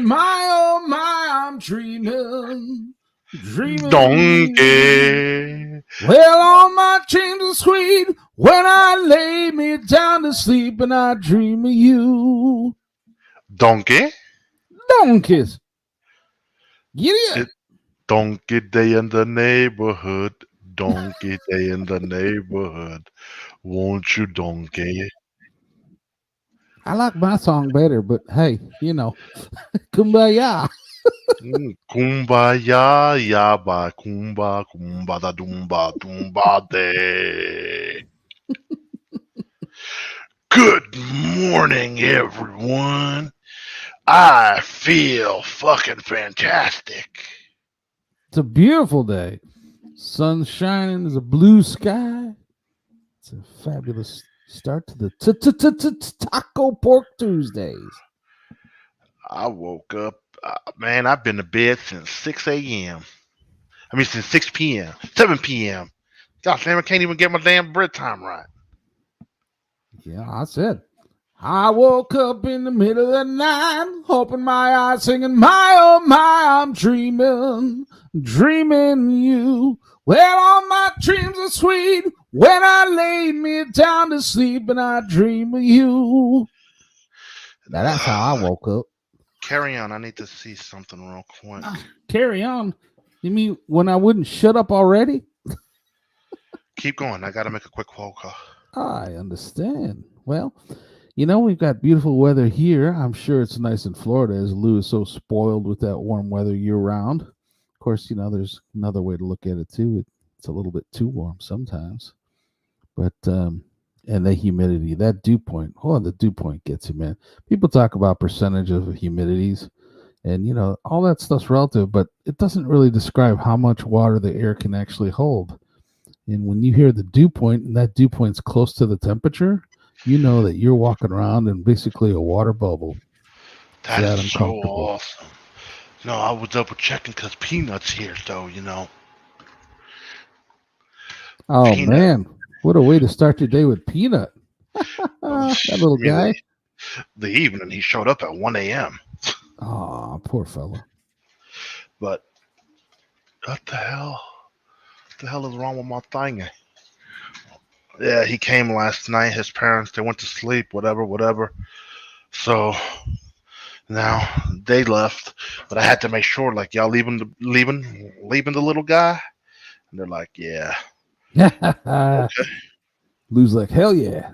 My, oh my, I'm dreaming. Donkey. Well, all my dreams are sweet when I lay me down to sleep and I dream of you. Donkey. Donkeys. Get it. Donkey day in the neighborhood. Donkey day in the neighborhood. Won't you, donkey? I like my song better, but hey, kumbaya. Kumbaya, yaba, kumba da dumba day. Good morning, everyone. I feel fucking fantastic. It's a beautiful day. Sun's shining. There's a blue sky. It's a fabulous start to the Taco Pork Tuesdays. I woke up, man, I've been to bed since 6 a.m. I mean, since 6 p.m., 7 p.m. Gosh damn, I can't even get my damn bedtime right. Yeah, I said. I woke up in the middle of the night, opened my eyes, singing, my, oh my, I'm dreaming you. Well, all my dreams are sweet when I lay me down to sleep and I dream of you. Now, that's how I woke up. Carry on. I need to see something real quick. Carry on? You mean when I wouldn't shut up already? Keep going. I got to make a quick phone call. I understand. Well, we've got beautiful weather here. I'm sure it's nice in Florida, as Lou is so spoiled with that warm weather year round. Of course, there's another way to look at it too. It's a little bit too warm sometimes. But and the humidity, that dew point. Oh, the dew point gets you, man. People talk about percentage of humidities, and all that stuff's relative, but it doesn't really describe how much water the air can actually hold. And when you hear the dew point, and that dew point's close to the temperature, you know that you're walking around in basically a water bubble. That is so awesome. No, I was double checking because Peanut's here, though, Oh, Peanut. Man. What a way to start your day with Peanut. That little guy. The evening, he showed up at 1 a.m. Oh, poor fella. But what the hell? What the hell is wrong with my thing? Yeah, he came last night. His parents, they went to sleep, whatever. So now they left, but I had to make sure, like, y'all leaving the little guy? And they're like, yeah. Okay. Lou's like, hell yeah.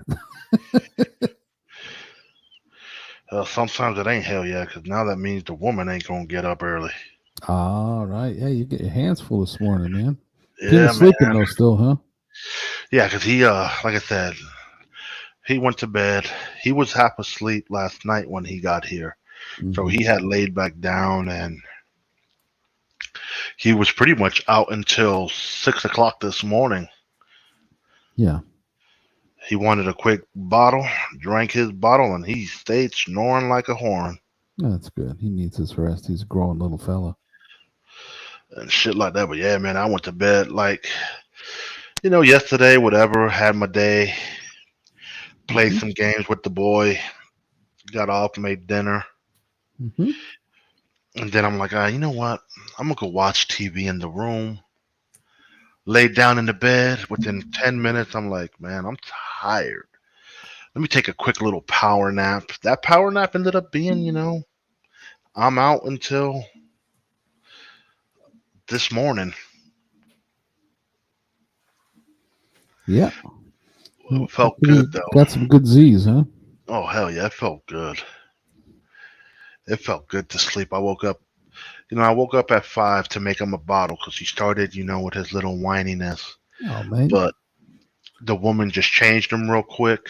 Sometimes it ain't hell yeah, because now that means the woman ain't gonna get up early. All right. Yeah, you get your hands full this morning, man. Yeah, man. Sleeping though still, huh? Yeah, because he, like I said, he went to bed. He was half asleep last night when he got here. Mm-hmm. So he had laid back down, and he was pretty much out until 6 o'clock this morning. Yeah. He wanted a quick bottle, drank his bottle, and he stayed snoring like a horn. That's good. He needs his rest. He's a growing little fella. And shit like that. But yeah, man, I went to bed like, yesterday, whatever, had my day, played some games with the boy, got off, made dinner. Mm-hmm. And then I'm like, you know what? I'm going to go watch TV in the room. Laid down in the bed. Within 10 minutes, I'm like, man, I'm tired. Let me take a quick little power nap. That power nap ended up being, I'm out until this morning. Yeah. It felt good, though. Got some good Z's, huh? Oh, hell yeah. It felt good. It felt good to sleep. I woke up at 5 to make him a bottle because he started, with his little whininess. Oh, man. But the woman just changed him real quick,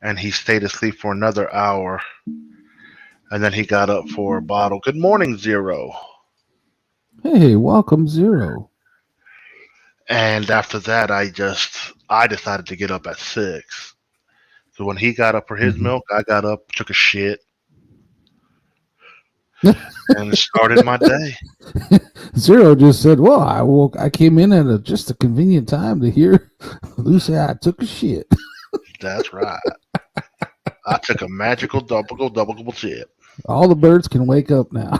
and he stayed asleep for another hour. And then he got up for a bottle. Good morning, Zero. Hey, welcome, Zero. And after that, I decided to get up at 6. So when he got up for his milk, I got up, took a shit, and started my day. Zero just said, well, I came in at just a convenient time to hear Lou say I took a shit. That's right. I took a magical double shit. All the birds can wake up now.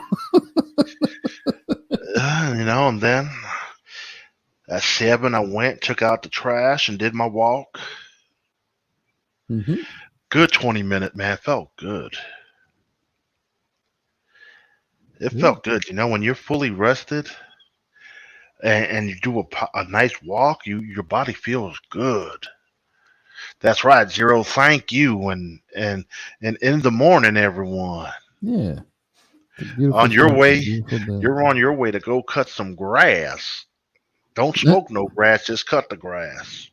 And then at 7, I went, took out the trash, and did my walk. Hmm. Good 20-minute, man. Felt good. It Good. felt good. When you're fully rested and you do a nice walk, your body feels good. That's right, Zero. Thank you, and in the morning, everyone. Yeah. It's a beautiful On your start to a way, beautiful day. you're on your way to go cut some grass. Don't Yeah. smoke no grass, just cut the grass.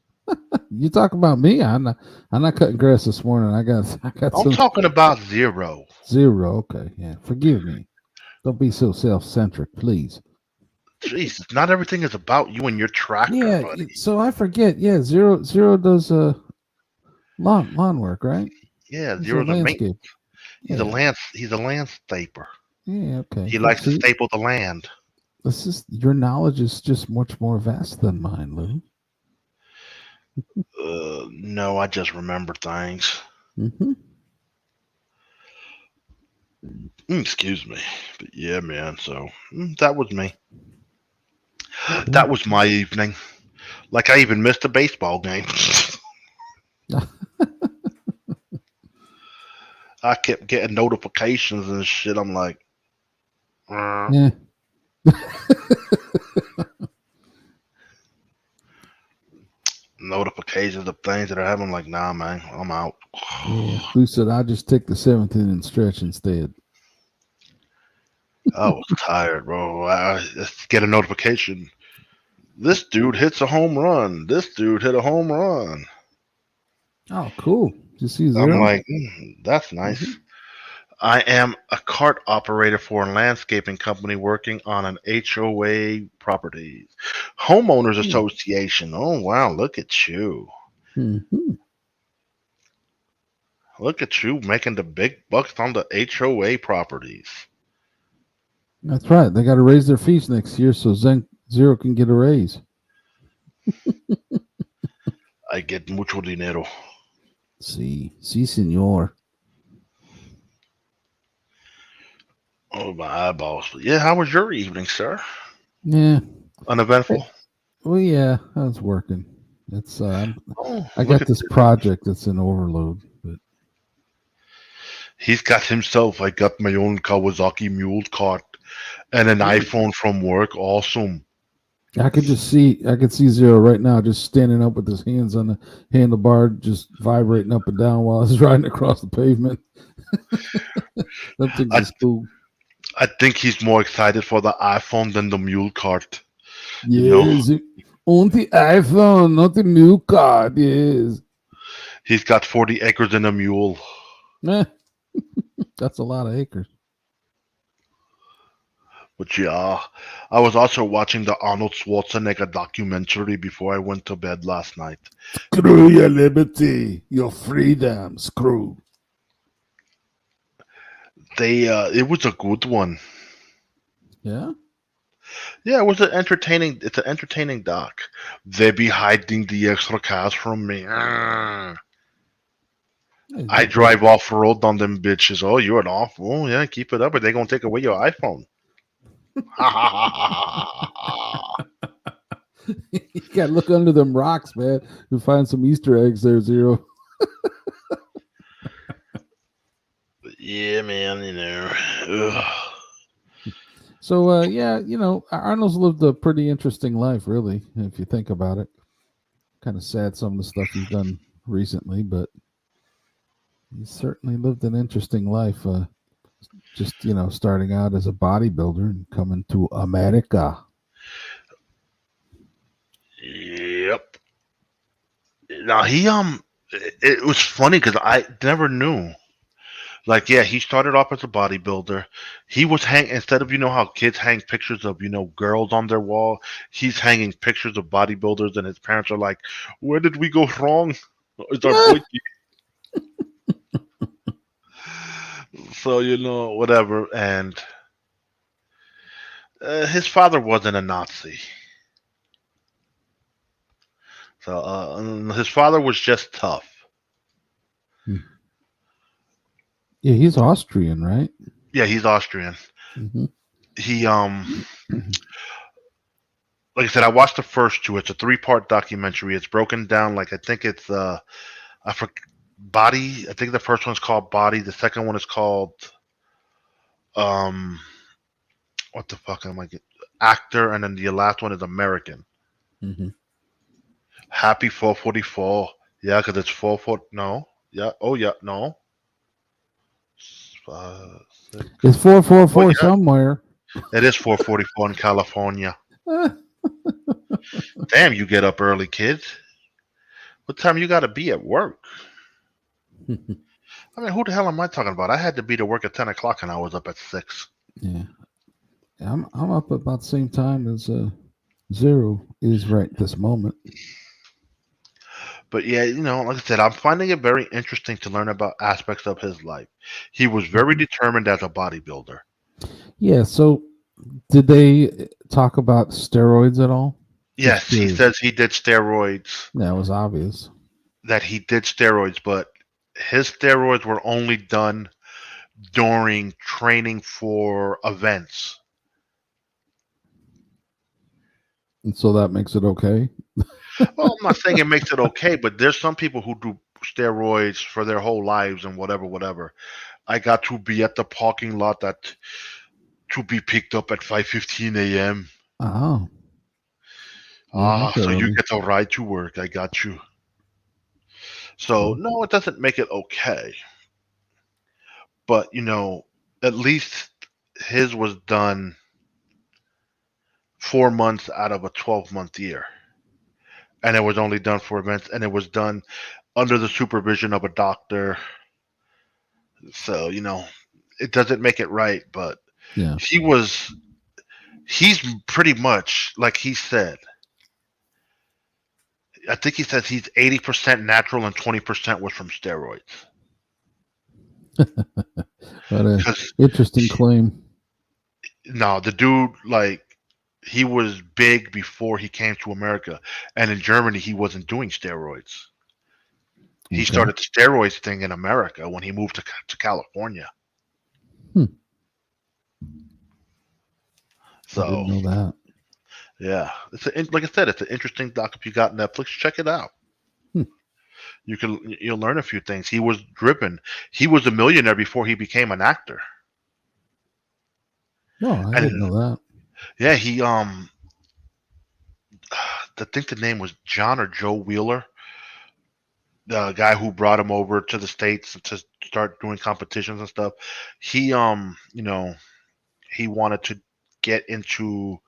You talk about me. I'm not cutting grass this morning. I got I'm some talking about Zero. zero. Okay. Yeah. Forgive me. Don't be so self centric, please. Jesus, not everything is about you and your tractor, Yeah. buddy. So I forget. Yeah. Zero does lawn work, right? Yeah, He's a Zero's a mate. landscape. Yeah. He's a landscaper. Yeah. Okay. He Well, likes to see, staple the land. this is your knowledge is just much more vast than mine, Lou. No, I just remember things. Hmm. Excuse me. But yeah, man, so that was me. That Cool. was my evening. Like I even missed a baseball game. I kept getting notifications and shit. I'm like, uh, Yeah. notifications of things that are happening. I'm like, nah, man, I'm out. Yeah. Lou said I'll just take the seventh inning stretch instead. I was tired, bro. I just get a notification. This dude hits a home run. This dude hit a home run. Oh, cool. Did you see I'm zero? like, that's Hmm. nice. I am a cart operator for a landscaping company working on an HOA properties. Homeowners Association. Oh, wow. Look at you. Mm-hmm. Look at you making the big bucks on the HOA properties. That's right. They got to raise their fees next year so Zero can get a raise. I get mucho dinero. Sí, señor. Oh, my eyeballs. But yeah, how was your evening, sir? Yeah. Uneventful? Well, yeah, I was working. It's Oh, I look got at this project that's an overload, but he's got himself. I got my own Kawasaki mule cart and an yeah. iPhone from work. Awesome. I could see Zero right now just standing up with his hands on the handlebar, just vibrating up and down while he's riding across the pavement. Them things I is cool. I think he's more excited for the iPhone than the mule cart. You know, Yes, on the iPhone, not the new card. Yes, he's got 40 acres in a mule. eh, that's a lot of acres. But yeah, I was also watching the Arnold Schwarzenegger documentary before I went to bed last night. Screw your liberty, your freedom. Screw. It was a good one. Yeah. Yeah, it was an entertaining. It's an entertaining doc. They be hiding the extra cash from me. I Hey, drive off road on them bitches. Oh, you're an off. Oh yeah, keep it up, or they gonna take away your iPhone. you gotta look under them rocks, man. You find some Easter eggs there, Zero. Yeah, man. Ugh. So, yeah, Arnold's lived a pretty interesting life, really, if you think about it. Kind of sad some of the stuff he's done recently, but he's certainly lived an interesting life. Just starting out as a bodybuilder and coming to America. Yep. Now it was funny because I never knew. Like, yeah, he started off as a bodybuilder. He was hang instead of how kids hang pictures of girls on their wall. He's hanging pictures of bodybuilders, and his parents are like, "Where did we go wrong? It's our boy." So whatever. And his father wasn't a Nazi, so his father was just tough. Hmm. Yeah, he's Austrian, right? Yeah, he's Austrian. Hmm. He like I said, I watched the first two. It's a three-part documentary. It's broken down like I think it's I forgot Body. I think the first one's called Body. The second one is called um what the fuck am I get Actor, and then the last one is American. Hmm. Happy 444. Yeah, because it's 4 foot. No. Yeah. Oh yeah. No. Six. It's four four Oh four yeah. somewhere. It is 4:44 in California. Damn, you get up early, kids. What time you got to be at work? I mean, who the hell am I talking about? I had to be to work at 10 o'clock, and I was up at 6. Yeah, I'm up about the same time as Zero is right this moment. But yeah, like I said, I'm finding it very interesting to learn about aspects of his life. He was very Mhm. determined as a bodybuilder. Yeah. So, did they talk about steroids at all? Just Yes, he curious. says he did steroids. That was obvious. That he did steroids, but his steroids were only done during training for events. And so that makes it okay. Well, I'm not saying it makes it okay, but there's some people who do steroids for their whole lives and whatever, whatever. I got to be at the parking lot that to be picked up at 5:15 a.m. Oh, you're up Ah, so you early. get to ride to work. I got you. So Cool. no, it doesn't make it okay, but at least his was done 4 months out of a 12-month year, and it was only done for events, and it was done under the supervision of a doctor. So it doesn't make it right, but Yeah. he was he's pretty much like he said. I think he says he's 80% natural and 20% was from steroids. What a Because interesting claim. no, the dude like he was big before he came to America, and in Germany he wasn't doing steroids. He Okay. started the steroids thing in America when he moved to California. Hmm. I So didn't know that. yeah, like I said, it's an interesting doc. If you got Netflix, check it out. Hmm. You'll learn a few things. He was driven. He was a millionaire before he became an actor. No, I And didn't know that. yeah, he I think the name was John or Joe Wheeler, the guy who brought him over to the States to start doing competitions and stuff. He he wanted to get into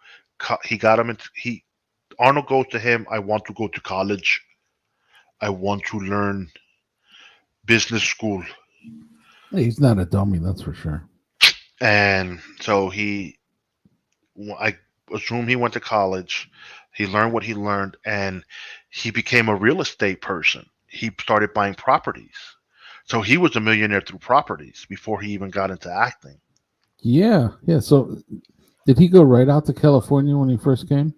he got him into he Arnold goes to him, I want to go to college. I want to learn business school. Hey, he's not a dummy, that's for sure. And so I assume he went to college. He learned what he learned, and he became a real estate person. He started buying properties. So he was a millionaire through properties before he even got into acting. Yeah, yeah. So did he go right out to California when he first came?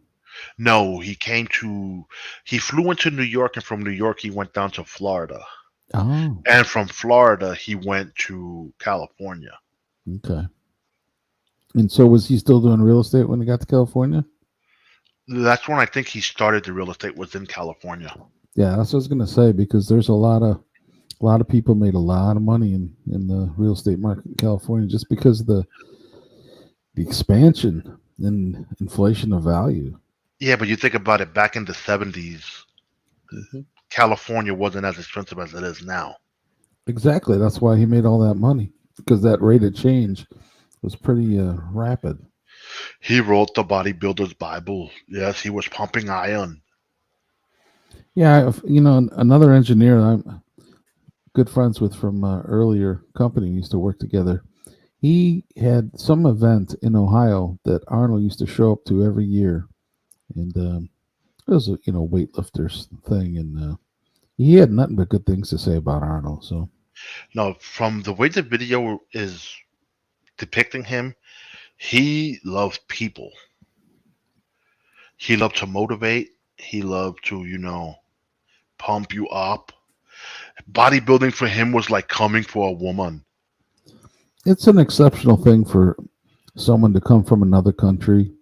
No, he flew into New York, and from New York, he went down to Florida. Oh, And from Florida, he went to California. okay. And so was he still doing real estate when he got to California? That's when I think he started the real estate was in California. Yeah, that's what I was gonna say because there's a lot of people made a lot of money in the real estate market in California just because of the expansion and inflation of value. Yeah, but you think about it, back in the 70s, Hmm. California wasn't as expensive as it is now. Exactly. That's why he made all that money because that rate of change was pretty rapid. He wrote the Bodybuilder's Bible. Yes, he was pumping iron. Yeah, another engineer I'm good friends with from earlier company used to work together. He had some event in Ohio that Arnold used to show up to every year, and it was a weightlifters thing, and he had nothing but good things to say about Arnold. So No, from the way the video is depicting him, he loved people. He loved to motivate. He loved to, pump you up. Bodybuilding for him was like coming for a woman. It's an exceptional thing for someone to come from another country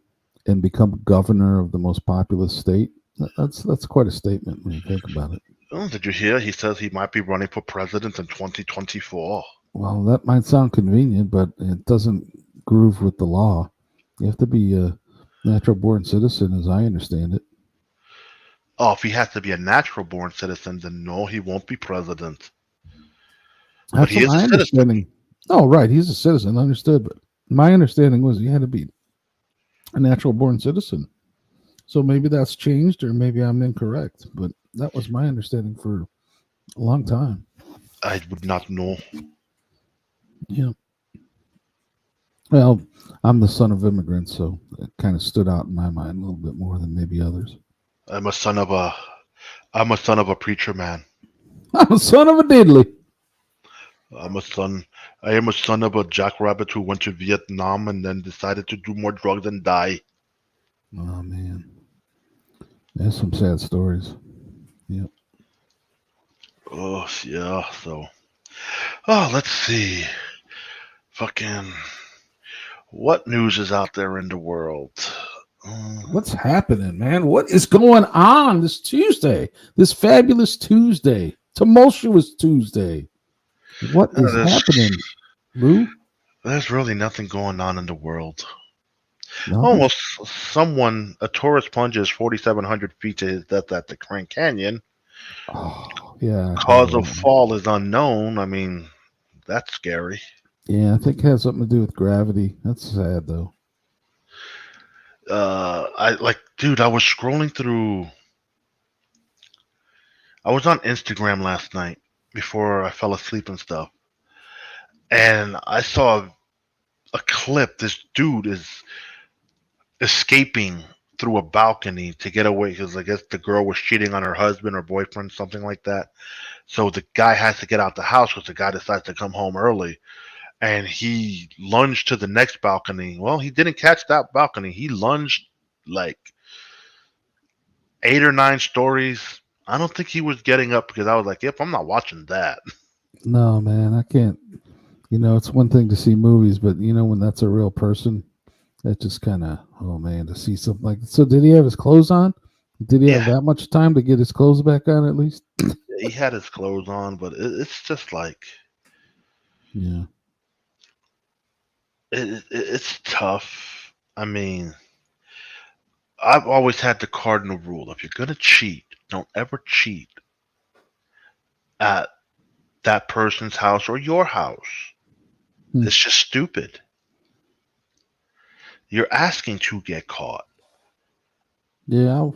and become governor of the most populous state. That's quite a statement when you think about it. Oh, did you hear? He says he might be running for president in 2024. Well, that might sound convenient, but it doesn't groove with the law. You have to be a natural born citizen, as I understand it. Oh, if he has to be a natural born citizen, then no, he won't be president. But That's he what is a my citizen. understanding. Oh, right, he's a citizen, understood. But my understanding was he had to be a natural born citizen. So maybe that's changed, or maybe I'm incorrect. But that was my understanding for a long time. I would not know. Yeah. Well, I'm the son of immigrants, so it kind of stood out in my mind a little bit more than maybe others. I'm a son of a I'm a son of a preacher man. I'm a son of a diddly. I'm a son I am a son of a jackrabbit who went to Vietnam and then decided to do more drugs and die. Oh man, there's some sad stories. Yeah. Oh yeah, so let's see. Fucking what news is out there in the world? What's happening, man? What is going on this Tuesday? This fabulous Tuesday, tumultuous Tuesday. What is There's happening, Lou? there's really nothing going on in the world. Nothing. Almost a tourist plunges 4,700 feet to his death at the Grand Canyon. Oh, yeah, I heard Cause of of that one. fall is unknown. I mean, that's scary. Yeah, I think it has something to do with gravity. That's sad, though. Dude, I was scrolling through. I was on Instagram last night before I fell asleep and stuff, and I saw a clip. This dude is escaping through a balcony to get away because I guess the girl was cheating on her husband or boyfriend, something like that. So the guy has to get out the house because the guy decides to come home early. And he lunged to the next balcony. Well, he didn't catch that balcony. He lunged like 8 or 9 stories. I don't think he was getting up because I was like, yep, I'm not watching that. No, man, I can't. It's one thing to see movies, but when that's a real person, that just kind of, oh man, to see something like. So, did he have his clothes on? Did he have Yeah, that much time to get his clothes back on at least? he had his clothes on, but it's just like Yeah. it's tough. I mean, I've always had the cardinal rule: if you're gonna cheat, don't ever cheat at that person's house or your house. Hmm. It's just stupid. You're asking to get caught. Yeah,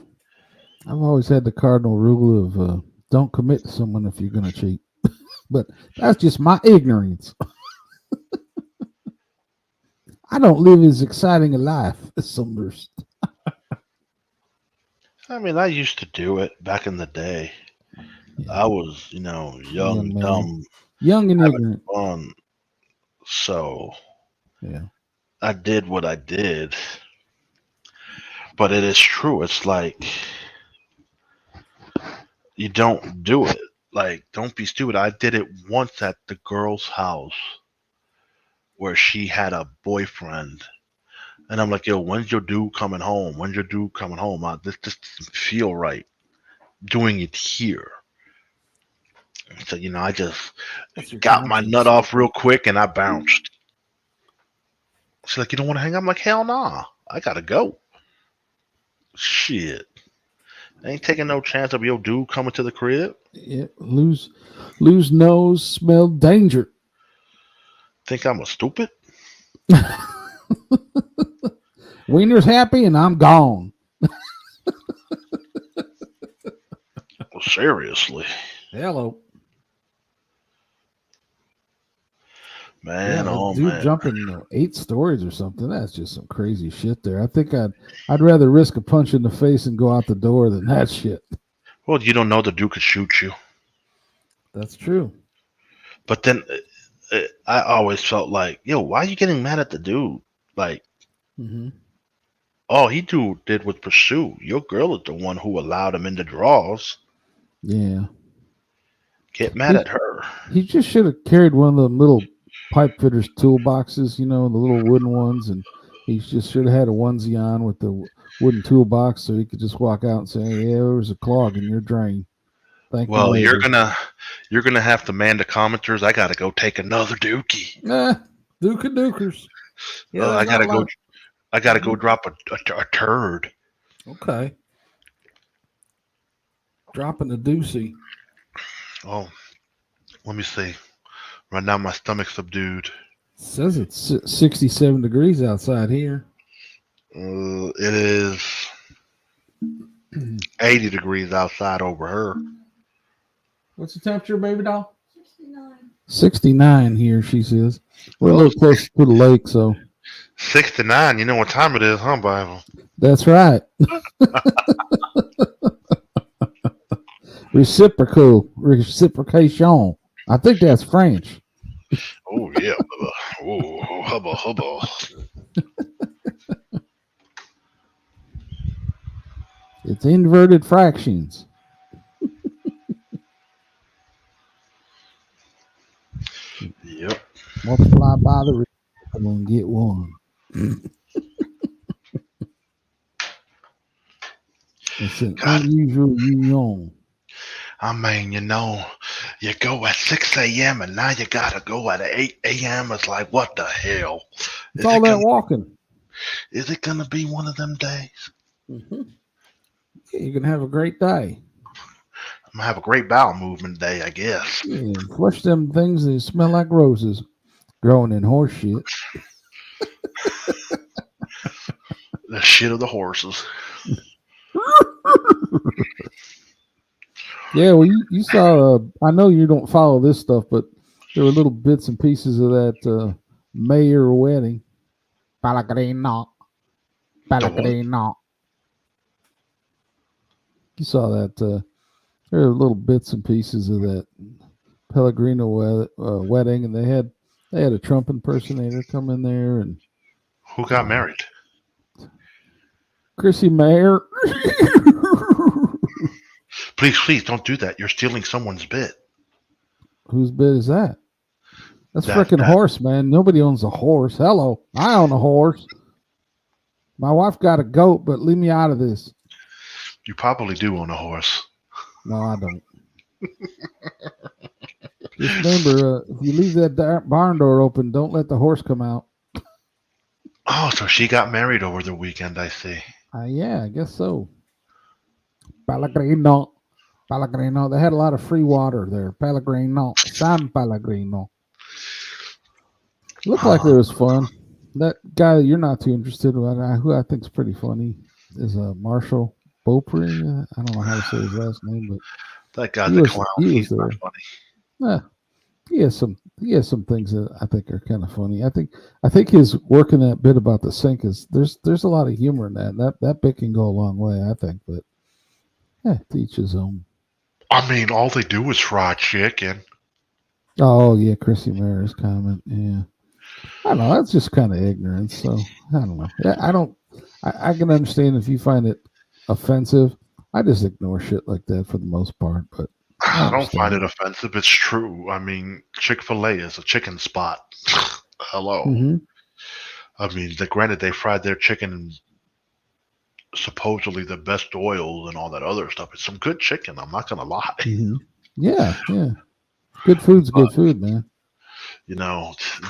I've always had the cardinal rule of don't commit to someone if you're going to cheat. But that's just my ignorance. I don't live as exciting a life as some others. I mean, I used to do it back in the day. Yeah, I was, young young, man, dumb, young and having ignorant. fun. So Yeah, I did what I did. But it is true. It's like you don't do it. Like, don't be stupid. I did it once at the girl's house where she had a boyfriend. And I'm like, yo, when's your dude coming home? When's your dude coming home? This just doesn't feel right doing it here. So, I just that's your got my nut conscience. off real quick and I bounced. She's like, you don't want to hang out? I'm like, hell nah. I gotta go. Shit. I ain't taking no chance of your dude coming to the crib. Yeah, lose nose, smell danger. Think I'm a stupid? Wiener's happy and I'm gone. Well, seriously. Hello. Man, Yeah, oh dude man. jumping 8 stories or something. That's just some crazy shit there. I think I'd rather risk a punch in the face and go out the door than that shit. Well, you don't know the dude could shoot you. That's true. But then I always felt like, yo, why are you getting mad at the dude? Like, Hmm. all did was pursue. Your girl is the one who allowed him into draws. Yeah. Get mad He at her. he just should have carried one of them little pipe fitters toolboxes, the little wooden ones, and he just should have had a onesie on with the wooden toolbox so he could just walk out and say, "Yeah, there was a clog in your drain. Thank you Well, you're later." gonna have to man the commenters. I gotta go take another dookie. Duke and Dukers. Yeah, Oh, there's not a lot. I gotta go drop a turd. Okay. Dropping the doozy. Oh, let me see. Right now my stomach's subdued. Says it's 67 degrees outside here. It is 80 degrees outside over her. What's the temperature, baby doll? 69 here, she says. We're a little close to the lake, so. 69. You know what time it is, huh, Bible? That's right. Reciprocation. I think that's French. Oh, yeah. Oh, hubba, hubba. It's inverted fractions. Yep. Multiply by the reciprocal and get one. It's an unusual union. I mean, you go at 6 a.m. and now you gotta go at 8 a.m. It's like, what the hell? It's all that walking. Is it gonna be one of them days? Mm-hmm. Yeah, you're gonna have a great day. I'm gonna have a great bowel movement day, I guess. Yeah, flush them things that smell like roses growing in horse shit. The shit of the horses. Yeah, well, you saw. I know you don't follow this stuff, but there were little bits and pieces of that mayor wedding. Pellegrino. You saw that. There were little bits and pieces of that Pellegrino wedding, and they had a Trump impersonator come in there, and who got married? Chrissy Mayer. Please don't do that. You're stealing someone's bit. Whose bit is that? That's freaking horse, man. Nobody owns a horse. Hello, I own a horse. My wife got a goat, but leave me out of this. You probably do own a horse. No, I don't. Just remember, if you leave that barn door open, don't let the horse come out. Oh, so she got married over the weekend, I see. Yeah, I guess so. Pellegrino. They had a lot of free water there. Pellegrino. San Pellegrino. Looked like it was fun. That guy you're not too interested in, who I think is pretty funny, is Marshall Beaupre. I don't know how to say his last name, but that guy's a clown. He's there. Not funny. Yeah, he has some things that I think are kind of funny. I think his working that bit about the sink is there's a lot of humor in that. That bit can go a long way, I think. But yeah, to each his own. I mean, all they do is fry chicken. Oh yeah, Chrissy Mayer's comment. Yeah, I don't know. That's just kind of ignorance. So I don't know. I can understand if you find it offensive. I just ignore shit like that for the most part. But I don't find it offensive. It's true. I mean, Chick-fil-A is a chicken spot. Hello. Mm-hmm. I mean, granted, they fried their chicken in supposedly the best oil and all that other stuff. It's some good chicken. I'm not gonna lie. Mm-hmm. Yeah. Good food's good food, man.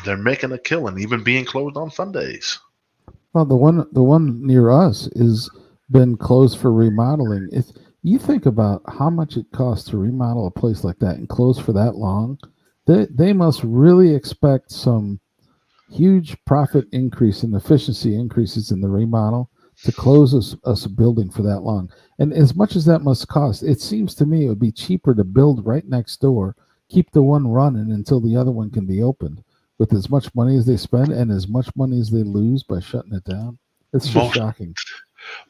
They're making a killing, even being closed on Sundays. Well, the one near us is been closed for remodeling. If you think about how much it costs to remodel a place like that and close for that long, they must really expect some huge profit increase and efficiency increases in the remodel to close us a building for that long. And as much as that must cost, it seems to me it would be cheaper to build right next door, keep the one running until the other one can be opened, with as much money as they spend and as much money as they lose by shutting it down. It's just shocking.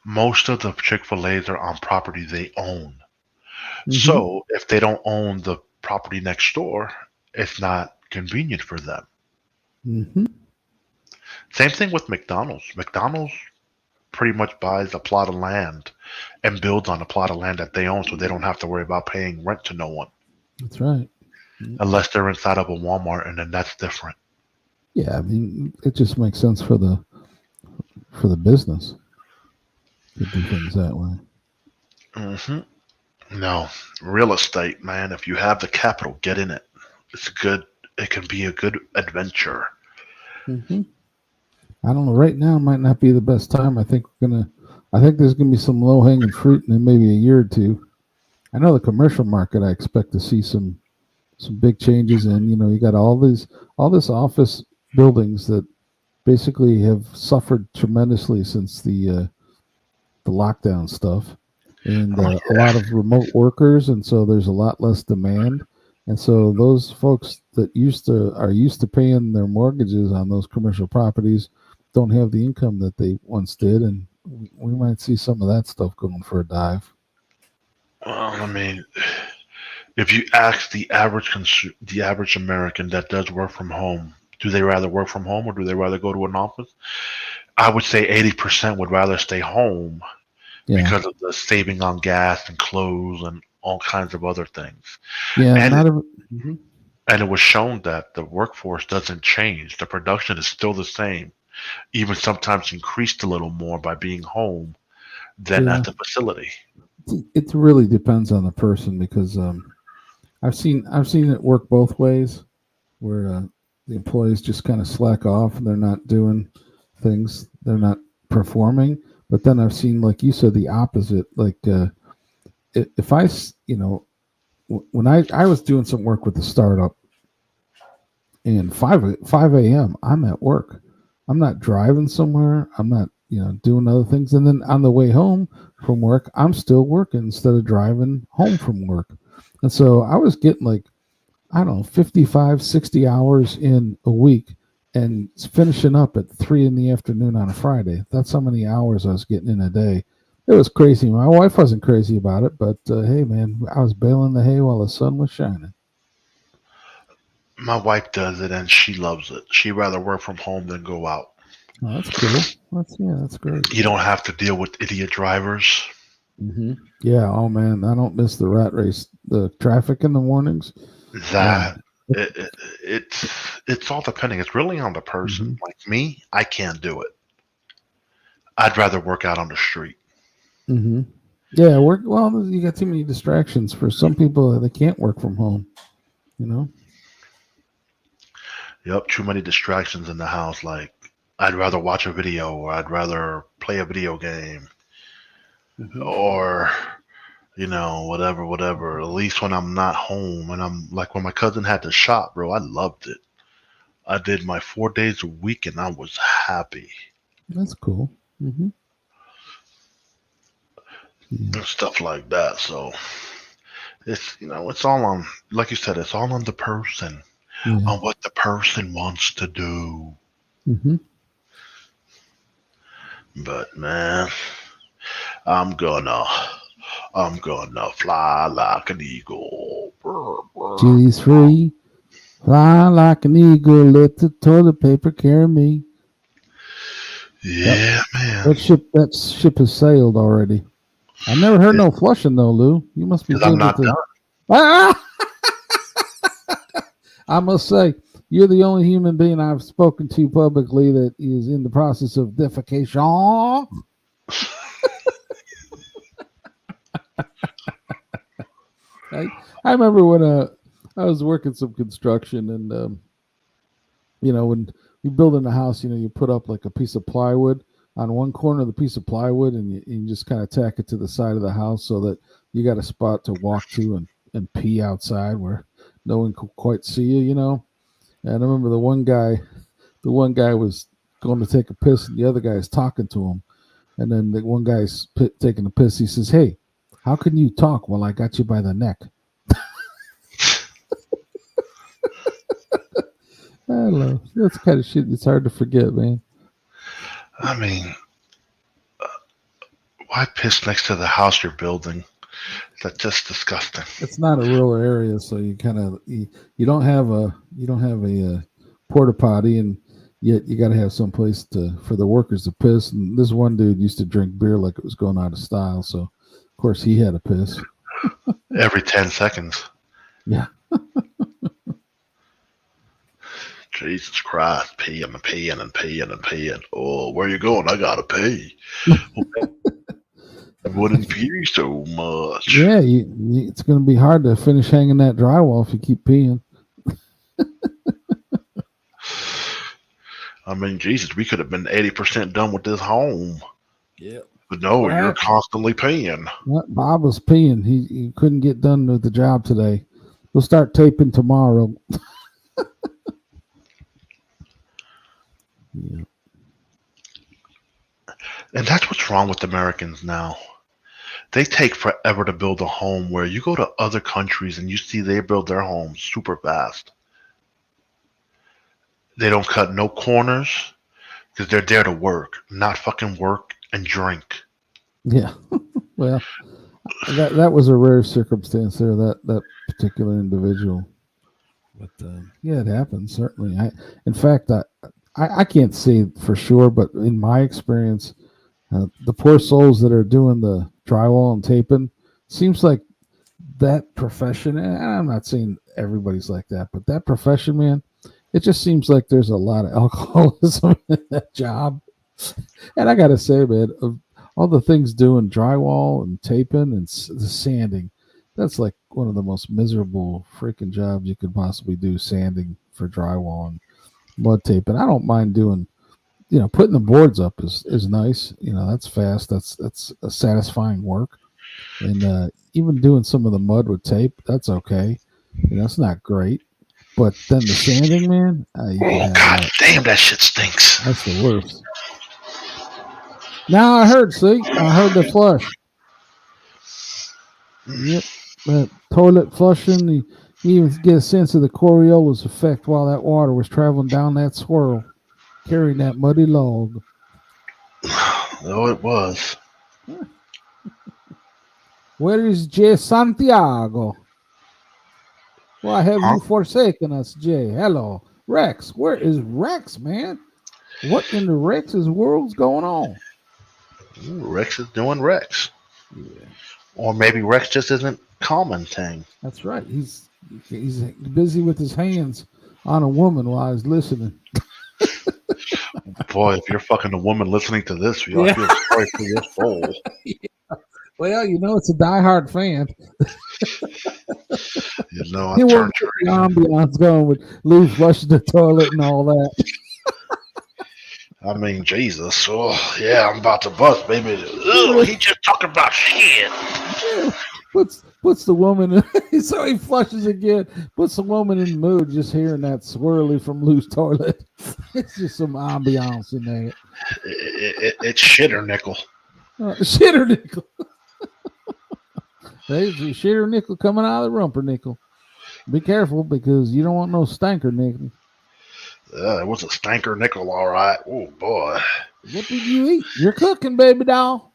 Most of the Chick-fil-A's are on property they own. Mm-hmm. So if they don't own the property next door, it's not convenient for them. Mm-hmm. Same thing with McDonald's. McDonald's pretty much buys a plot of land and builds on a plot of land that they own, so they don't have to worry about paying rent to no one. That's right. Unless they're inside of a Walmart, and then that's different. Yeah, I mean, it just makes sense for the business to do things that way. Hmm. No, real estate, man. If you have the capital, get in it. It's good. It can be a good adventure. Hmm. I don't know. Right now might not be the best time. I think there's gonna be some low hanging fruit in maybe a year or two. I know the commercial market. I expect to see some big changes in. You got all this office buildings that basically have suffered tremendously since the lockdown stuff, and Oh a lot of remote workers, and so there's a lot less demand, and so those folks that are used to paying their mortgages on those commercial properties don't have the income that they once did, and we might see some of that stuff going for a dive. well, I mean, if you ask the average American that does work from home, do they rather work from home or do they rather go to an office? I would say 80% would rather stay home Yeah, because of the saving on gas and clothes and all kinds of other things. yeah, And not it, every. Mhm. and it was shown that the workforce doesn't change. The production is still the same, even sometimes increased a little more by being home than at Yeah, the facility. it really depends on the person because I've seen it work both ways where the employees just kind of slack off and they're not doing things, they're not performing. But then I've seen, like you said, the opposite. Like if when I was doing some work with the startup, and five a.m. I'm at work. I'm not driving somewhere. I'm not doing other things. And then on the way home from work, I'm still working instead of driving home from work. And so I was getting like, I don't know, 55, 60 hours in a week and finishing up at 3 in the afternoon on a Friday. That's how many hours I was getting in a day. It was crazy. My wife wasn't crazy about it, but hey, man, I was baling the hay while the sun was shining. My wife does it and she loves it. She'd rather work from home than go out. Oh, that's cool. That's great. You don't have to deal with idiot drivers. Hmm. Yeah. Oh man, I don't miss the rat race. The traffic in the mornings. Yeah. That it, it, it's it's all depending. It's really on the person. Hmm. Like me, I can't do it. I'd rather work out on the street. Hmm. Yeah. Work. Well, you got too many distractions. For some people, they can't work from home. You know. Yep, too many distractions in the house. Like I'd rather watch a video or I'd rather play a video game Hmm. or whatever. At least when I'm not home and I'm like when my cousin had the shop, bro, I loved it. I did my 4 days a week and I was happy That's cool. Hmm. Yeah. and stuff like that. So it's all on, like you said, it's all on the person, Yeah. on what the person wants to do. Hmm. But man, I'm gonna, I'm gonna fly like an eagle. Brr, brr. Chili's free. Fly like an eagle. Let the toilet paper carry me. Yep. Yeah, man. That ship has sailed already. I never heard no flushing though, Lou. You must be Because I'm good with not the. done. Ah! I must say, you're the only human being I've spoken to publicly that is in the process of defecation. I, I remember when I was working some construction, and when you're building a house, you put up like a piece of plywood on one corner of the piece of plywood, and you just kind of tack it to the side of the house so that you got a spot to walk to and pee outside where no one could quite see you. And I remember the one guy was going to take a piss, and the other guy is talking to him. And then the one guy's taking a piss. He says, "Hey, how can you talk while I got you by the neck?" I don't know. That's kind of shit. It's hard to forget, man. I mean, why piss next to the house you're building? That's just disgusting. It's not a rural area, so you don't have a porta potty, and yet you got to have some place for the workers to piss. And this one dude used to drink beer like it was going out of style, so of course he had to piss. Every 10 seconds. Yeah. Jesus Christ, peeing and peeing and peeing and peeing. Oh, where you going? I gotta pee. I wouldn't pee so much. Yeah, it's going to be hard to finish hanging that drywall if you keep peeing. I mean, Jesus, we could have been 80% done with this home. Yeah. But no, you're constantly peeing. Bob was peeing. He couldn't get done with the job today. We'll start taping tomorrow. Yeah. And that's what's wrong with Americans now. They take forever to build a home, where you go to other countries and you see they build their homes super fast. They don't cut no corners because they're there to work, not fucking work and drink. Yeah. Well, that was a rare circumstance there, that particular individual. But yeah, it happens, certainly. In fact, I can't say for sure, but in my experience, the poor souls that are doing the drywall and taping, seems like that profession, and I'm not saying everybody's like that, but that profession, man, it just seems like there's a lot of alcoholism in that job. And I got to say, man, of all the things doing drywall and taping and the sanding, that's like one of the most miserable freaking jobs you could possibly do, sanding for drywall and mud taping. I don't mind doing, putting the boards up is nice. That's fast. That's a satisfying work. And even doing some of the mud with tape, that's okay. It's not great. But then the sanding, man, God damn, that shit stinks. That's the worst. Now I heard the flush. Yep, that toilet flushing. You even get a sense of the Coriolis effect while that water was traveling down that swirl, carrying that muddy log. Oh, it was. Where is J. Santiago? Why have you forsaken us, Jay? Hello. Rex. Where is Rex, man? What in the Rex's world's going on? Ooh, Rex is doing Rex. Yeah. Or maybe Rex just isn't commenting. That's right. He's busy with his hands on a woman while he's listening. Boy, if you're fucking a woman listening to this, we ought to feel sorry for your soul. Yeah. Well, it's a diehard fan. I turned the ambiance going with Lou flushing the toilet and all that. I mean, Jesus. Oh, yeah, I'm about to bust, baby. Ugh, he just talking about shit. Yeah. Puts the woman in, so he flushes again. Puts the woman in the mood just hearing that swirly from Lou's toilet. It's just some ambiance in there. It's shitter nickel. Shitter nickel. There's a shitter nickel coming out of the rumper nickel. Be careful because you don't want no stanker nickel. It was a stanker nickel, all right. Oh, boy. What did you eat? You're cooking, baby doll.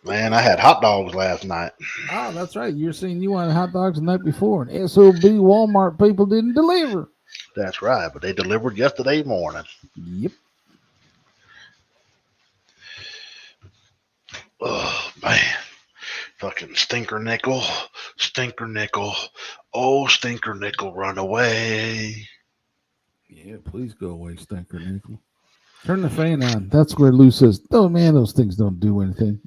Man, I had hot dogs last night. Oh, that's right. You're saying you wanted hot dogs the night before, and SOB Walmart people didn't deliver. That's right, but they delivered yesterday morning. Yep. Oh, man. Fucking stinker nickel. Stinker nickel. Oh, stinker nickel, run away. Yeah, please go away, stinker nickel. Turn the fan on. That's where Lou says, "Oh man, those things don't do anything.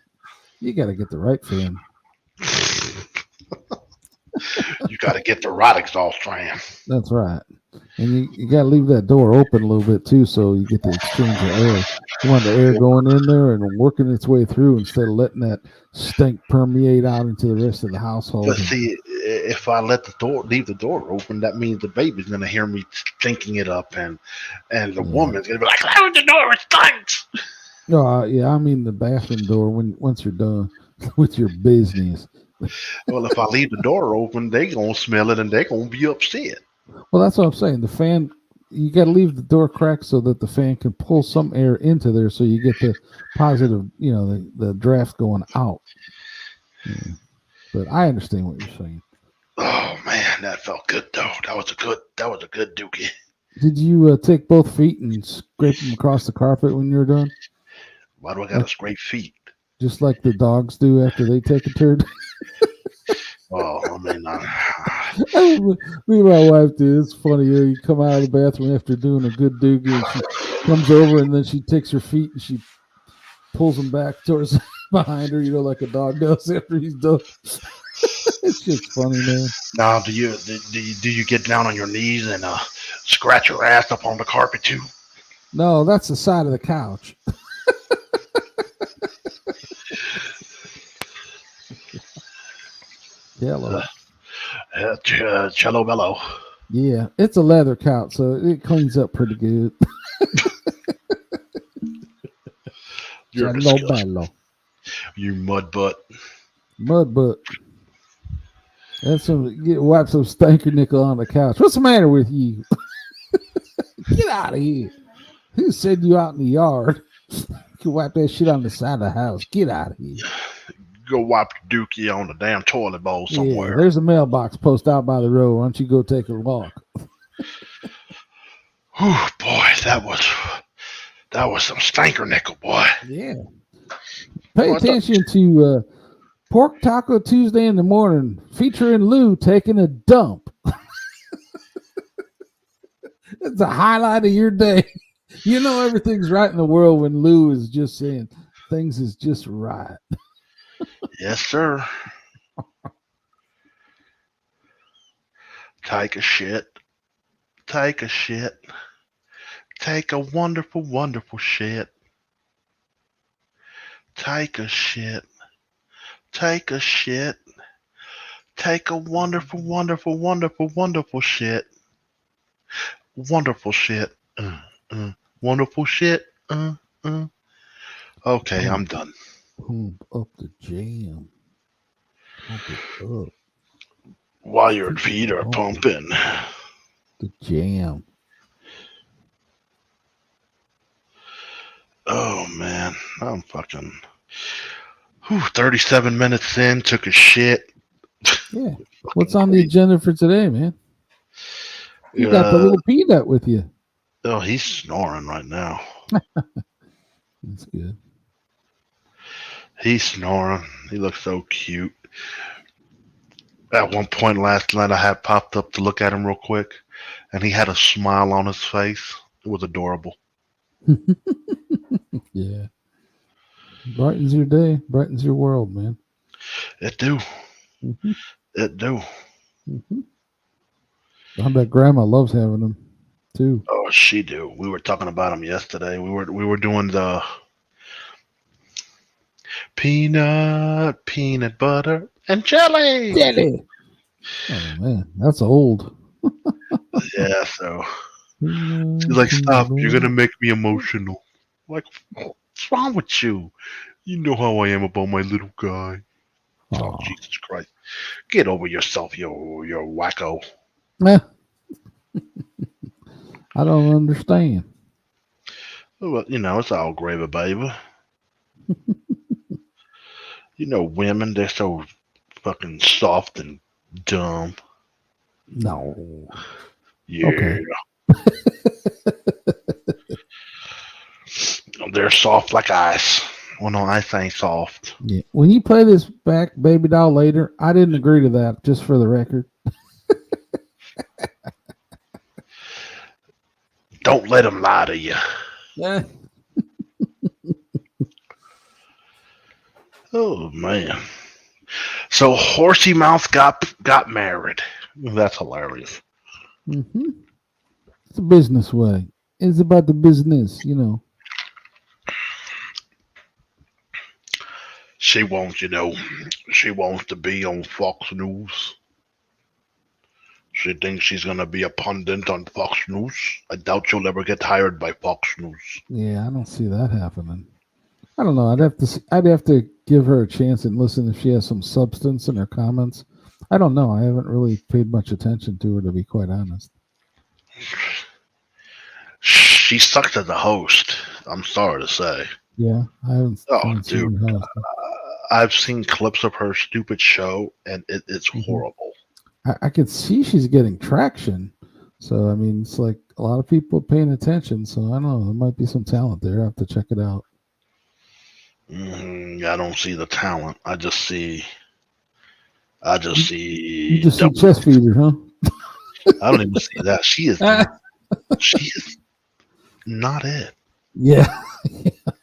You got to get the right fan." You got to get the right exhaust fan. That's right. And you got to leave that door open a little bit too, so you get the exchange of air. You want the air going in there and working its way through instead of letting that stink permeate out into the rest of the household. But see, if I leave the door open, that means the baby's gonna hear me stinking it up, and the woman's gonna be like, "Close the door, it stinks." No, yeah, I mean the bathroom door once you're done with your business. Well, if I leave the door open, they gonna smell it and they gonna be upset. Well, that's what I'm saying. The fan, you got to leave the door cracked so that the fan can pull some air into there, so you get the positive, the draft going out. Yeah. But I understand what you're saying. Oh man, that felt good though. That was a good dookie. Did you take both feet and scrape them across the carpet when you're done? Why do I gotta scrape feet? Just like the dogs do after they take a turd. Well, I mean, Me and my wife do. It's funny. You come out of the bathroom after doing a good doogie, and she comes over, and then she takes her feet and she pulls them back towards behind her. Like a dog does after he's done. It's just funny, man. Now, do you get down on your knees and scratch your ass up on the carpet too? No, that's the side of the couch. Hello. Cello bello. Yeah, it's a leather couch, so it cleans up pretty good. You're disgusting. You mud butt. Mud butt. That's wipe some stinker nickel on the couch. What's the matter with you? Get out of here. Who said you out in the yard? You can wipe that shit on the side of the house. Get out of here. Go wipe your dookie on the damn toilet bowl somewhere. Yeah, there's a mailbox post out by the road. Why don't you go take a walk? Oh boy, that was some stinker nickel, boy. Yeah. Pay attention to Pork Taco Tuesday in the morning, featuring Lou taking a dump. It's a highlight of your day. Everything's right in the world when Lou is just saying things is just right. Yes, sir. Take a shit. Take a shit. Take a wonderful, wonderful shit. Take a shit. Take a shit. Take a wonderful, wonderful, wonderful, wonderful shit. Wonderful shit. Wonderful shit. Okay, I'm done. Pump up the jam. Pump it up. While your feet are pumping. The jam. Oh, man. I'm fucking 37 minutes in, took a shit. Yeah. What's on the agenda for today, man? You got the little peanut with you. Oh, he's snoring right now. That's good. He's snoring. He looks so cute. At one point last night, I had popped up to look at him real quick, and he had a smile on his face. It was adorable. Yeah. Brightens your day, brightens your world, man. It do. Mm-hmm. It do. Mm-hmm. I bet Grandma loves having them too. Oh, she do. We were talking about them yesterday. We were doing the peanut butter and jelly. Jelly. Oh man, that's old. Yeah. So she's like, "Stop! You're gonna make me emotional." I'm like, what's wrong with you? You know how I am about my little guy. Oh, Jesus Christ. Get over yourself, you wacko. I don't understand. Well, it's all gravy, baby. Women, they're so fucking soft and dumb. No. Yeah. Okay. They're soft like ice. Well, no, ice ain't soft. Yeah. When you play this back, baby doll, later, I didn't agree to that, just for the record. Don't let them lie to you. Yeah. Oh, man. So Horsey Mouth got married. That's hilarious. Mm-hmm. It's a business way. It's about the business, She wants to be on Fox News. She thinks she's going to be a pundit on Fox News. I doubt she'll ever get hired by Fox News. Yeah, I don't see that happening. I don't know. I'd have to give her a chance and listen if she has some substance in her comments. I don't know. I haven't really paid much attention to her, to be quite honest. She sucks as a host. I'm sorry to say. Yeah, I haven't. Dude, I've seen clips of her stupid show, and it's horrible. I could see she's getting traction. So, I mean, it's like a lot of people paying attention. So, I don't know. There might be some talent there. I have to check it out. I don't see the talent. I just see I just You see just see double. chest feeder, huh? I don't even see that. She is not it. Yeah.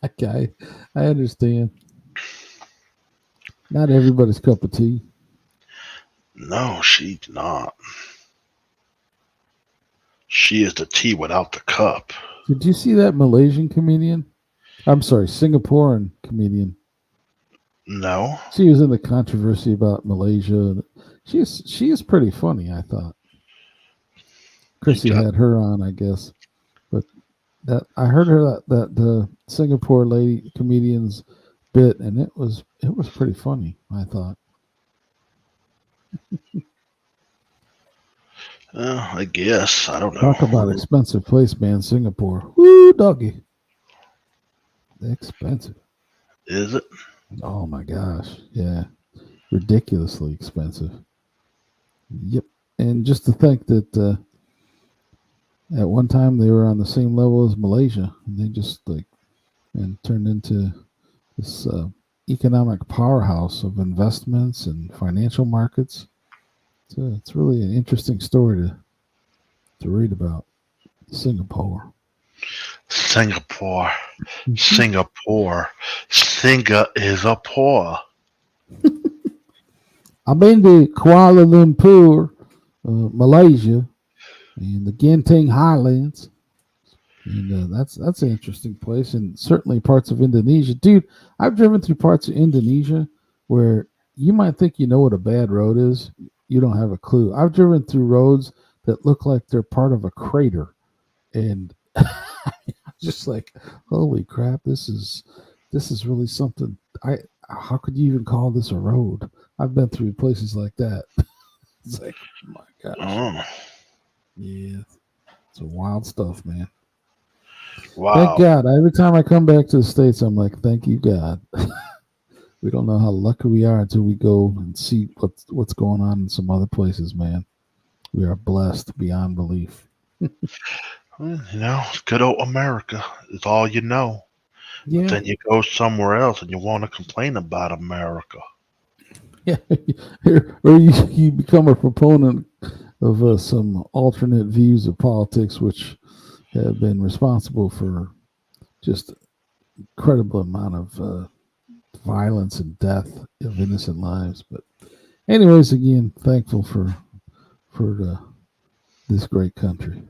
Okay. I understand. Not everybody's cup of tea. No, she's not. She is the tea without the cup. Did you see that Malaysian comedian? I'm sorry, Singaporean comedian. No. She was in the controversy about Malaysia. She is pretty funny, I thought. You Chrissy got had her on, I guess. But that I heard her that the Singapore lady comedian's bit, and it was pretty funny, I thought. I guess. I don't know. Talk about expensive place, man, Singapore. Woo, doggy. Expensive. Is it? Oh my gosh. Yeah. Ridiculously expensive. Yep. And just to think that at one time they were on the same level as Malaysia. And they just and turned into this economic powerhouse of investments and financial markets. So it's really an interesting story to read about Singapore. Singapore. Mhm. Singapore. Singa is a poor. I've been to Kuala Lumpur, Malaysia, and the Genting Highlands. And that's an interesting place, and certainly parts of Indonesia, dude. I've driven through parts of Indonesia where you might think you know what a bad road is. You don't have a clue. I've driven through roads that look like they're part of a crater, and just like, holy crap, this is really something. How could you even call this a road? I've been through places like that. It's like, oh my gosh, Oh, yeah, it's a wild stuff, man. Thank wow. God. Every time I come back to the States, I'm like, thank you, God. We don't know how lucky we are until we go and see what's going on in some other places, man. We are blessed beyond belief. Well, good old America is all you know. But Yeah. then you go somewhere else and you want to complain about America. Yeah. Or you become a proponent of some alternate views of politics, which have been responsible for just incredible amount of violence and death of innocent lives. But anyways, again, thankful for this great country.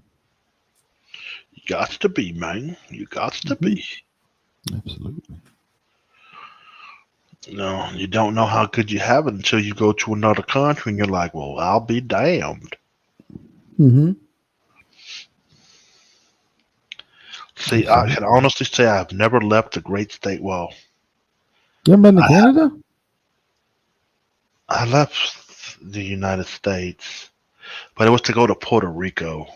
You got to be, man. You got to Hmm. be. Absolutely. You don't know how good you have it until you go to another country and you're like, well, I'll be damned. Mm-hmm. See, I can Absolutely. honestly say I've never left the great state. Well, You haven't been to I, Canada? I left the United States, but it was to go to Puerto Rico.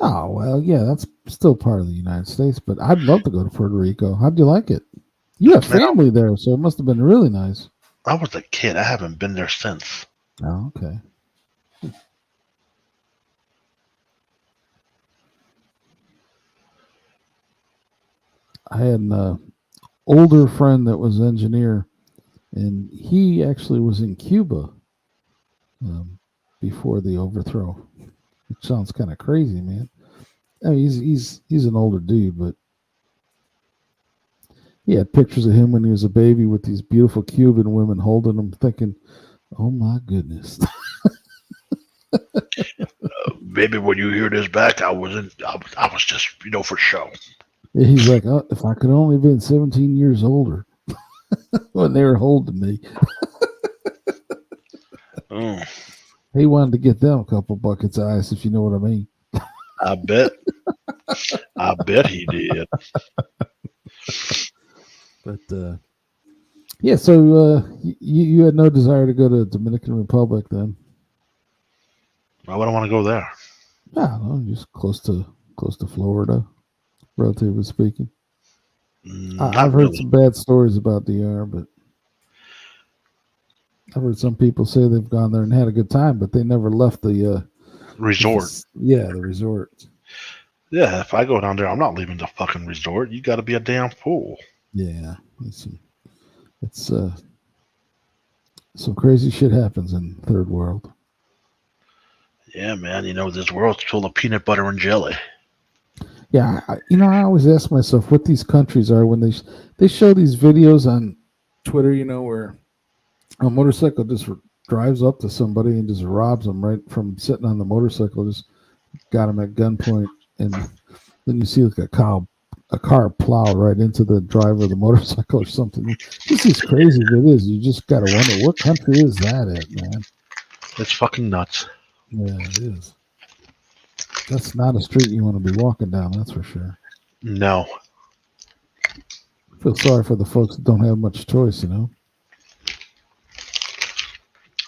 Oh well, yeah, that's still part of the United States. But I'd love to go to Puerto Rico. How'd you like it? You have Man, family there, so it must have been really nice. I was a kid. I haven't been there since. Oh, okay. I had an older friend that was an engineer, and he actually was in Cuba um, before the overthrow. Which sounds kind of crazy, man. I mean, he's an older dude, but he had pictures of him when he was a baby with these beautiful Cuban women holding him, thinking, "Oh my goodness." Maybe when you hear this back, I was just, for show. He's like, oh, if I could only been 17 years older when they were holding me. Oh, He wanted to get them a couple buckets of ice, if you know what I mean. I bet. I bet he did. But yeah, so you had no desire to go to Dominican Republic then? I wouldn't want to go there. Yeah, no, just close to Florida, relatively speaking. I've Not heard really. some bad stories about DR, but I've heard some people say they've gone there and had a good time, but they never left Resort. the resort. Yeah, if I go down there, I'm not leaving the fucking resort. You got to be a damn fool. Yeah, it's Some crazy shit happens in third world. Yeah, man. This world's full of peanut butter and jelly. Yeah, I always ask myself what these countries are when they show these videos on Twitter, where a motorcycle just drives up to somebody and just robs them right from sitting on the motorcycle, just got him at gunpoint, and then you see like a car plow right into the driver of the motorcycle or something. This is crazy as it is. You just got to wonder what country is that at, man. It's fucking nuts. Yeah, it is. That's not a street you want to be walking down, that's for sure. No. I feel sorry for the folks that don't have much choice,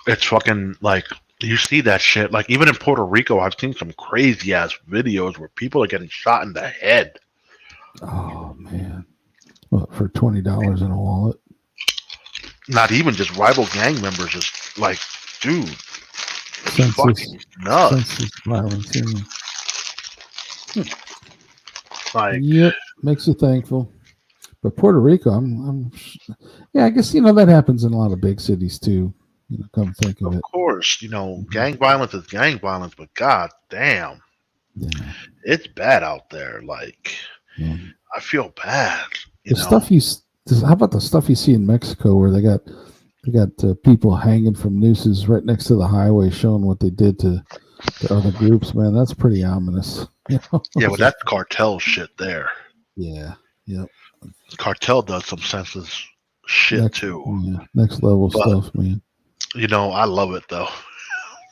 It's fucking like you see that shit. Like even in Puerto Rico, I've seen some crazy ass videos where people are getting shot in the head. Oh man. What, for $20 in a wallet? Not even just rival gang members, just like, dude, Senseless, fucking nuts. senseless violence. Like, Yep, makes you thankful. But Puerto Rico, yeah, I guess that happens in a lot of big cities too. Come think of it. of course, gang violence is gang violence, but god damn, Yeah. it's bad out there. Like, Yeah. I feel bad. How about the stuff you see in Mexico where they got people hanging from nooses right next to the highway, showing what they did to other groups. Man, that's pretty ominous. Yeah, but that's cartel shit there. Yeah. Yep. Cartel does some senseless shit too. Yeah, next level stuff, man. I love it though.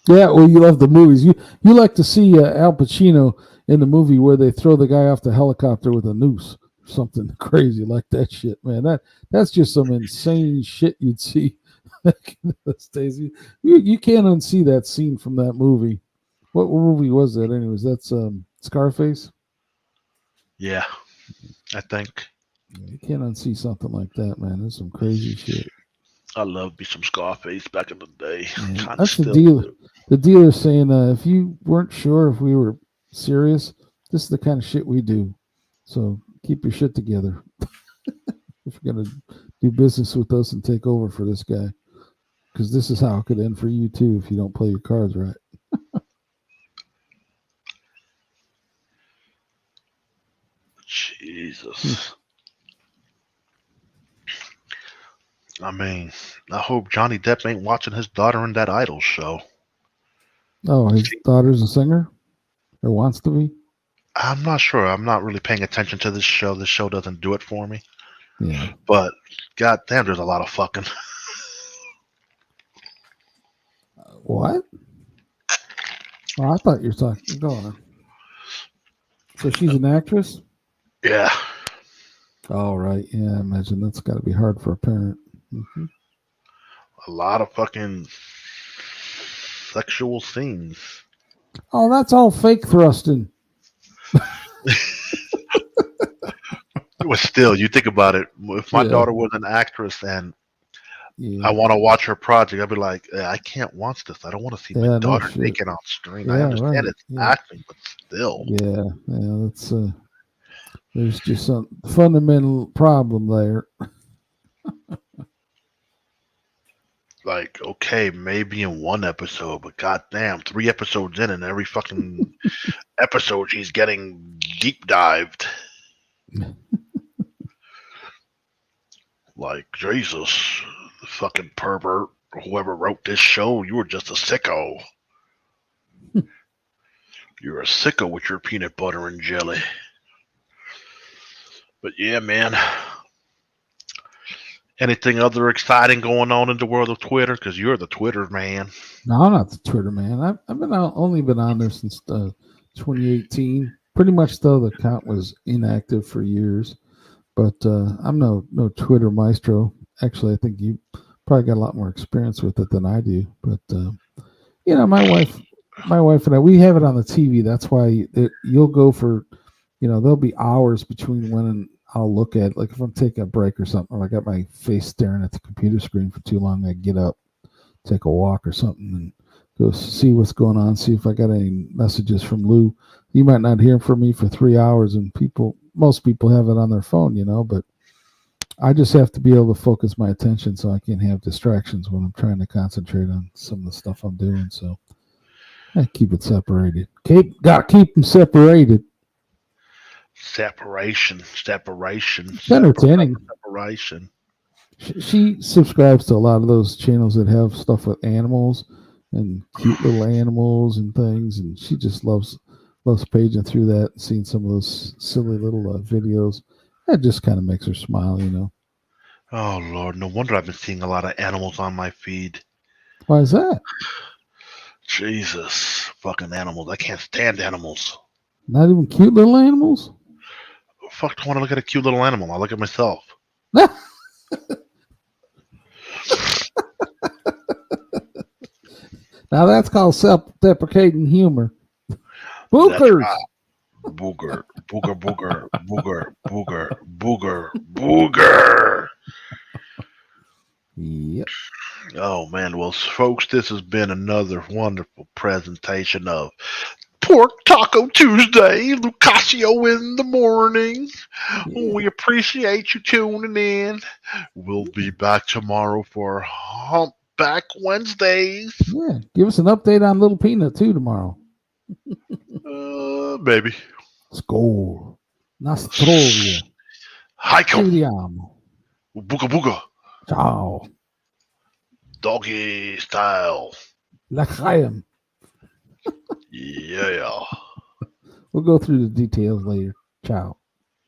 Yeah, well, you love the movies. You like to see Al Pacino in the movie where they throw the guy off the helicopter with a noose, something crazy like that shit, man. That's just some insane shit you'd see back in those days. You can't unsee that scene from that movie. What movie was that, anyways? That's Scarface. Yeah, I think. You can't unsee something like that, man. There's some crazy shit. I love me some Scarface back in the day. Yeah, that's the deal. The dealer's saying if you weren't sure if we were serious, this is the kind of shit we do. So keep your shit together if you're gonna do business with us and take over for this guy, because this is how it could end for you too if you don't play your cards right. Jesus. I mean, I hope Johnny Depp ain't watching his daughter in that Idol show. Oh, his daughter's a singer? Or wants to be? I'm not sure. I'm not really paying attention to this show. This show doesn't do it for me. Yeah. But, goddamn, there's a lot of fucking. What? Oh, I thought you were talking. Go on. So she's an actress? Yeah. Oh, right. Yeah, I imagine that's got to be hard for a parent. Mm-hmm. A lot of fucking sexual scenes. Oh, that's all fake thrusting. But still, you think about it. If my daughter was an actress and I want to watch her project, I'd be like, I can't watch this. I don't want to see my daughter naked on screen. I understand it's acting, but still. Yeah, that's there's just some fundamental problem there. Like, okay, maybe in one episode, but goddamn, 3 episodes in, and every fucking episode she's getting deep dived. Like, Jesus, fucking pervert, whoever wrote this show, you were just a sicko. You're a sicko with your peanut butter and jelly. But yeah, man. Anything other exciting going on in the world of Twitter? Because you're the Twitter man. No, I'm not the Twitter man. I've only been on there since 2018. Pretty much, though, the account was inactive for years. But I'm no Twitter maestro. Actually, I think you probably got a lot more experience with it than I do. But my wife and I, we have it on the TV. That's why you'll go for, there'll be hours between when I'll look at it. Like if I'm taking a break or something, or I got my face staring at the computer screen for too long, I get up, take a walk or something, and go see what's going on, see if I got any messages from Lou. You might not hear from me for 3 hours, and most people have it on their phone, but I just have to be able to focus my attention so I can't have distractions when I'm trying to concentrate on some of the stuff I'm doing. So I keep it separated. Got to keep them separated. Separation. It's entertaining. Separation. She subscribes to a lot of those channels that have stuff with animals and cute little animals and things, and she just loves paging through that and seeing some of those silly little videos. That just kind of makes her smile, you know. Oh Lord, no wonder I've been seeing a lot of animals on my feed. Why is that? Jesus, fucking animals! I can't stand animals. Not even cute little animals? Fuck, I want to look at a cute little animal. I look at myself. Now that's called self-deprecating humor. Bookers. Right. Booger, booger, booger, booger, booger, booger, booger. Yep. Oh man, well, folks, this has been another wonderful presentation of Pork Taco Tuesday, Lou Caccio in the morning. Yeah. We appreciate you tuning in. We'll be back tomorrow for Humpback Wednesdays. Yeah. Give us an update on Little Peanut too tomorrow. Maybe. Skol. Nastrovia. Heiko. Vediamo. Booga booga. Ciao. Doggy style. L'chaim. Yeah. We'll go through the details later. Ciao.